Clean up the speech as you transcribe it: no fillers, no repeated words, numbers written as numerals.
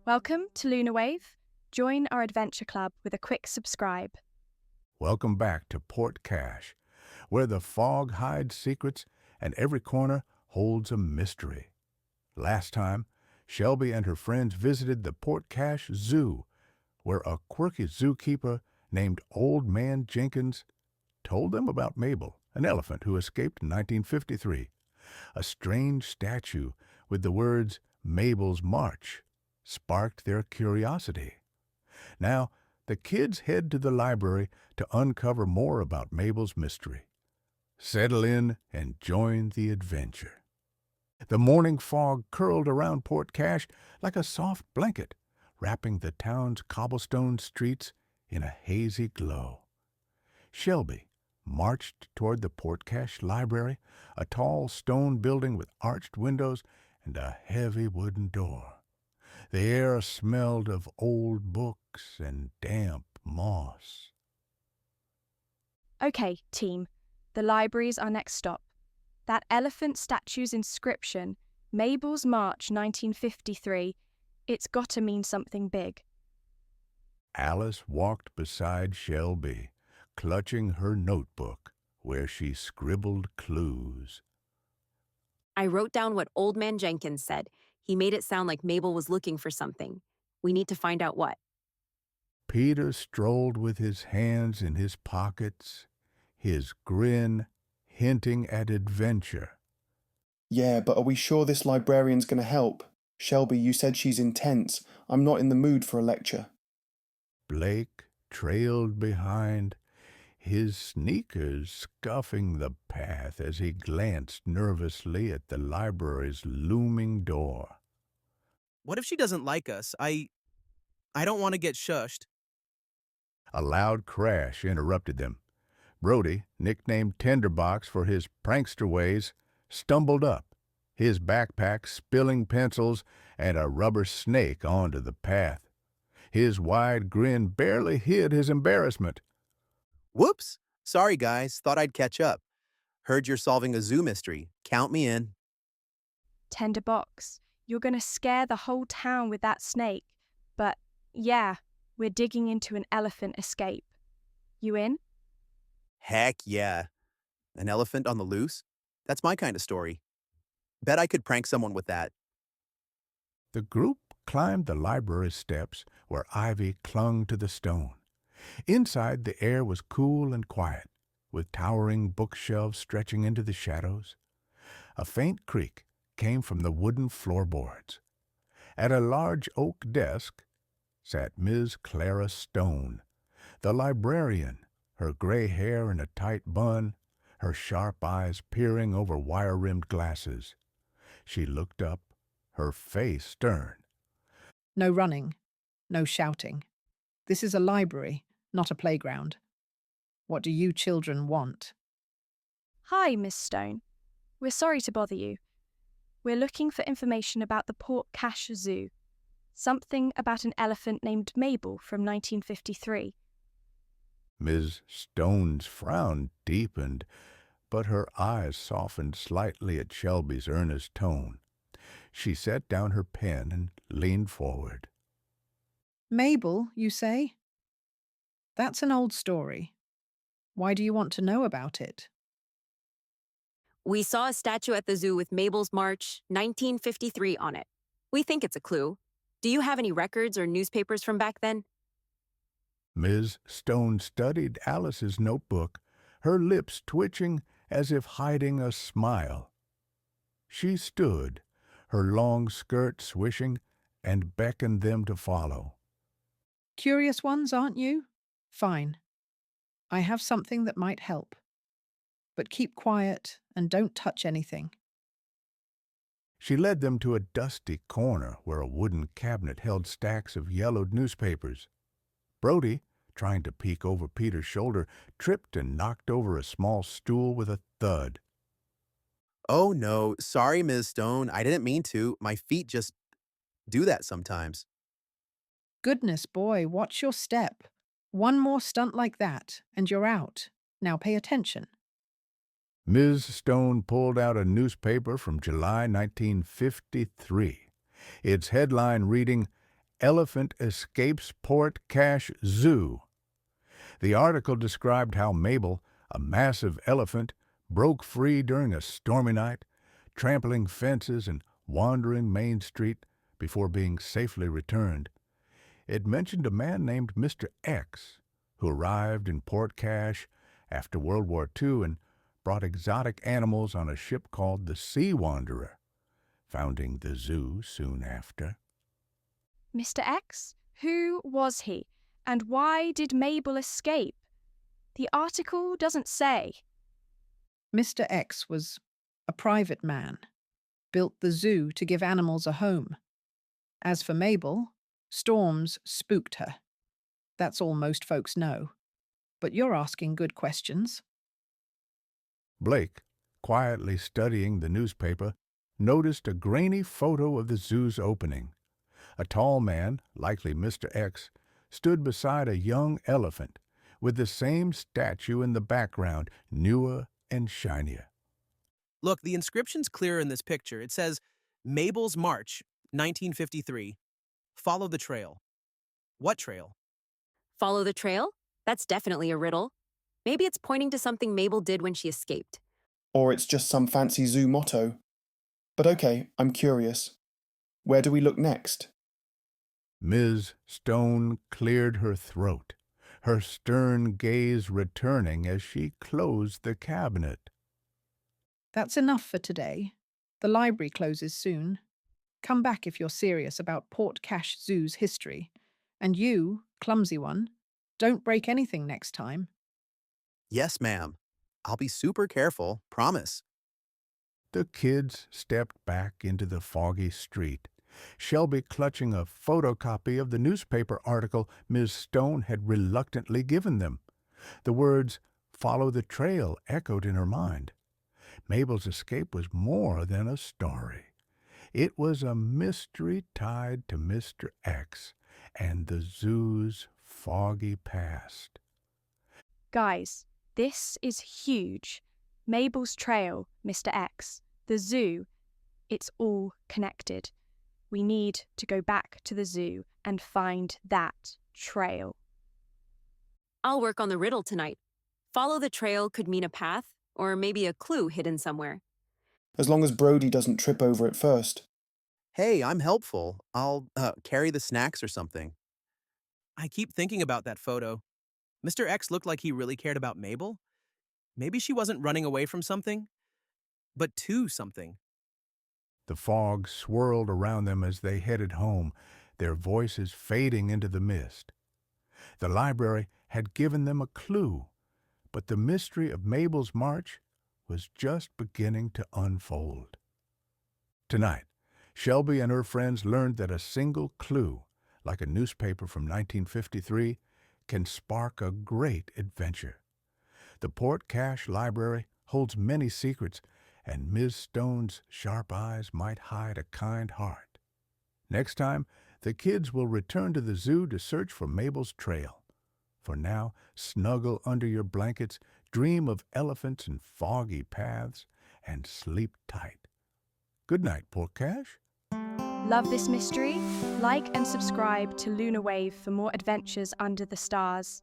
Welcome to LunarWave. Join our adventure club with a quick subscribe. Welcome back to Port Cache, where the fog hides secrets and every corner holds a mystery. Last time, Shelby and her friends visited the Port Cache Zoo, where a quirky zookeeper named Old Man Jenkins told them about Mabel, an elephant who escaped in 1953. A strange statue with the words Mabel's March sparked their curiosity. Now, the kids head to the library to uncover more about Mabel's mystery. Settle in and join the adventure. The morning fog curled around Port Cache like a soft blanket, wrapping the town's cobblestone streets in a hazy glow. Shelby marched toward the Port Cache Library, a tall stone building with arched windows and a heavy wooden door. The air smelled of old books and damp moss. Okay, team, the library's our next stop. That elephant statue's inscription, Mabel's March 1953, it's gotta mean something big. Alice walked beside Shelby, clutching her notebook, where she scribbled clues. I wrote down what Old Man Jenkins said. He made it sound like Mabel was looking for something. We need to find out what. Peter strolled with his hands in his pockets, his grin hinting at adventure. Yeah, but are we sure this librarian's going to help? Shelby, you said she's intense. I'm not in the mood for a lecture. Blake trailed behind, his sneakers scuffing the path as he glanced nervously at the library's looming door. What if she doesn't like us? I don't want to get shushed. A loud crash interrupted them. Brody, nicknamed Tinderbox for his prankster ways, stumbled up, his backpack spilling pencils and a rubber snake onto the path. His wide grin barely hid his embarrassment. Whoops! Sorry, guys. Thought I'd catch up. Heard you're solving a zoo mystery. Count me in. Tinderbox, you're gonna scare the whole town with that snake. But, yeah, we're digging into an elephant escape. You in? Heck yeah. An elephant on the loose? That's my kind of story. Bet I could prank someone with that. The group climbed the library steps where ivy clung to the stone. Inside, the air was cool and quiet, with towering bookshelves stretching into the shadows. A faint creak came from the wooden floorboards. At a large oak desk sat Miss Clara Stone, the librarian, her gray hair in a tight bun, her sharp eyes peering over wire-rimmed glasses. She looked up, her face stern. No running, no shouting. This is a library, not a playground. What do you children want? Hi, Miss Stone. We're sorry to bother you. We're looking for information about the Port Cache Zoo. Something about an elephant named Mabel from 1953. Ms. Stone's frown deepened, but her eyes softened slightly at Shelby's earnest tone. She set down her pen and leaned forward. Mabel, you say? That's an old story. Why do you want to know about it? We saw a statue at the zoo with Mabel's March 1953 on it. We think it's a clue. Do you have any records or newspapers from back then? Ms. Stone studied Alice's notebook, her lips twitching as if hiding a smile. She stood, her long skirt swishing, and beckoned them to follow. Curious ones, aren't you? Fine. I have something that might help. But keep quiet and don't touch anything. She led them to a dusty corner where a wooden cabinet held stacks of yellowed newspapers. Brody, trying to peek over Peter's shoulder, tripped and knocked over a small stool with a thud. Oh no, sorry, Ms. Stone. I didn't mean to. My feet just do that sometimes. Goodness, boy, watch your step. One more stunt like that, and you're out. Now pay attention. Ms. Stone pulled out a newspaper from July 1953, its headline reading, Elephant Escapes Port Cache Zoo. The article described how Mabel, a massive elephant, broke free during a stormy night, trampling fences and wandering Main Street before being safely returned. It mentioned a man named Mr. X, who arrived in Port Cache after World War II and brought exotic animals on a ship called the Sea Wanderer, founding the zoo soon after. Mr. X? Who was he? And why did Mabel escape? The article doesn't say. Mr. X was a private man, built the zoo to give animals a home. As for Mabel, storms spooked her. That's all most folks know. But you're asking good questions. Blake, quietly studying the newspaper, noticed a grainy photo of the zoo's opening. A tall man, likely Mr. X, stood beside a young elephant, with the same statue in the background, newer and shinier. Look, the inscription's clearer in this picture. It says, Mabel's March, 1953. Follow the trail. What trail? Follow the trail? That's definitely a riddle. Maybe it's pointing to something Mabel did when she escaped. Or it's just some fancy zoo motto. But okay, I'm curious. Where do we look next? Ms. Stone cleared her throat, her stern gaze returning as she closed the cabinet. That's enough for today. The library closes soon. Come back if you're serious about Port Cache Zoo's history. And you, clumsy one, don't break anything next time. Yes, ma'am. I'll be super careful, promise. The kids stepped back into the foggy street, Shelby clutching a photocopy of the newspaper article Ms. Stone had reluctantly given them. The words, "Follow the trail," echoed in her mind. Mabel's escape was more than a story. It was a mystery tied to Mr. X and the zoo's foggy past. Guys, this is huge. Mabel's trail, Mr. X, the zoo, it's all connected. We need to go back to the zoo and find that trail. I'll work on the riddle tonight. Follow the trail could mean a path, or maybe a clue hidden somewhere. As long as Brody doesn't trip over it first. Hey, I'm helpful. I'll carry the snacks or something. I keep thinking about that photo. Mr. X looked like he really cared about Mabel. Maybe she wasn't running away from something, but to something. The fog swirled around them as they headed home, their voices fading into the mist. The library had given them a clue, but the mystery of Mabel's march was just beginning to unfold. Tonight, Shelby and her friends learned that a single clue, like a newspaper from 1953, can spark a great adventure. The Port Cache Library holds many secrets, and Ms. Stone's sharp eyes might hide a kind heart. Next time, the kids will return to the zoo to search for Mabel's trail. For now, snuggle under your blankets, dream of elephants and foggy paths, and sleep tight. Good night, Port Cache. Love this mystery? Like and subscribe to LunarWave for more adventures under the stars.